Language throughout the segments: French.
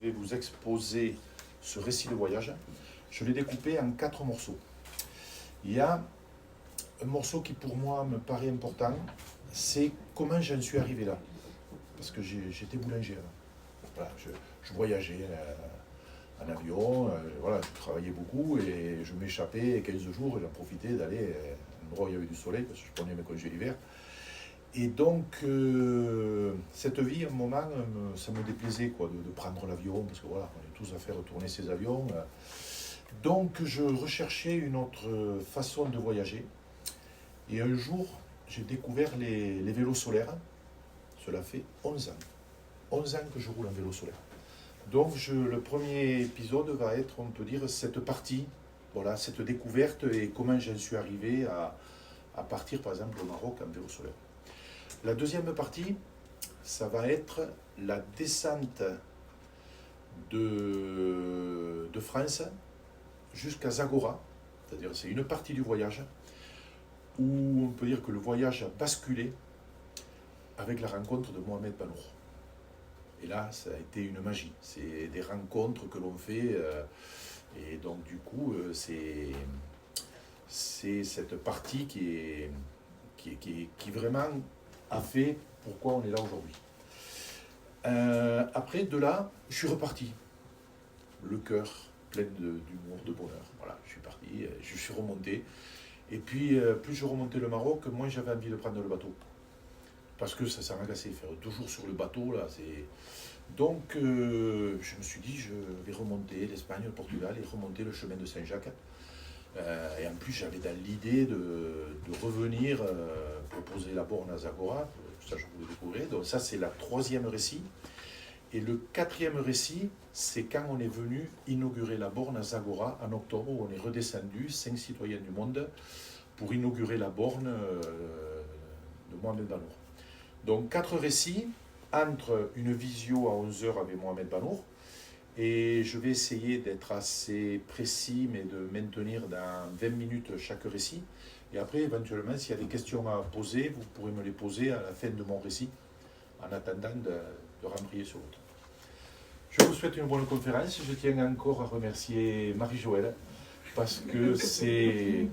Je vais vous exposer ce récit de voyage. Je l'ai découpé en 4 morceaux. Il y a un morceau qui pour moi me paraît important, c'est comment j'en suis arrivé là. Parce que j'étais boulanger là. Voilà, je voyageais en avion, voilà, je travaillais beaucoup et je m'échappais 15 jours et j'en profitais d'aller à un endroit où il y avait du soleil parce que je prenais mes congés l'hiver. Et donc, cette vie, à un moment, ça me déplaisait quoi, de prendre l'avion, parce que voilà, on est tous à faire tourner ces avions. Donc, je recherchais une autre façon de voyager. Et un jour, j'ai découvert les vélos solaires. Cela fait 11 ans. 11 ans que je roule en vélo solaire. Donc, le premier épisode va être, on peut dire, cette partie, voilà, cette découverte et comment j'en suis arrivé à partir, par exemple, au Maroc en vélo solaire. La deuxième partie, ça va être la descente de France jusqu'à Zagora. C'est-à-dire c'est une partie du voyage où on peut dire que le voyage a basculé avec la rencontre de Mohamed Banour. Et là, ça a été une magie. C'est des rencontres que l'on fait. Et donc, du coup, c'est cette partie qui vraiment a fait pourquoi on est là aujourd'hui. Après, de là, je suis reparti. Le cœur plein d'humour, de bonheur. Voilà, je suis parti, je suis remonté. Et puis, plus je remontais le Maroc, moins j'avais envie de prendre le bateau. Parce que ça m'agaçait, faire 2 jours sur le bateau, là, c'est... Donc, je me suis dit, je vais remonter l'Espagne, le Portugal, et remonter le chemin de Saint-Jacques. Et en plus, j'avais dans l'idée de revenir pour poser la borne à Zagora. Ça, je voulais découvrir. Donc ça, c'est la 3e récit. Et le 4e récit, c'est quand on est venu inaugurer la borne à Zagora en octobre, où on est redescendu, 5 citoyens du monde, pour inaugurer la borne de Mohamed Banour. Donc 4 récits, entre une visio à 11h avec Mohamed Banour, et je vais essayer d'être assez précis, mais de maintenir dans 20 minutes chaque récit. Et après, éventuellement, s'il y a des questions à poser, vous pourrez me les poser à la fin de mon récit, en attendant de rembrayer sur l'autre. Je vous souhaite une bonne conférence. Je tiens encore à remercier Marie-Joëlle, parce que c'est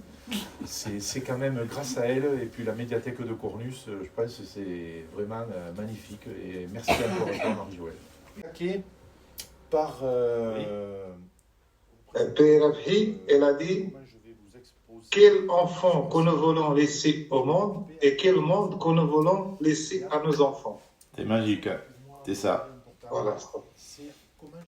quand même grâce à elle, et puis la médiathèque de Cornus, je pense que c'est vraiment magnifique. Et merci encore à toi, Marie-Joëlle. Par Rabhi, elle a dit quel enfant que nous voulons laisser au monde et quel monde que nous voulons laisser à nos enfants. C'est magique, c'est ça. Voilà.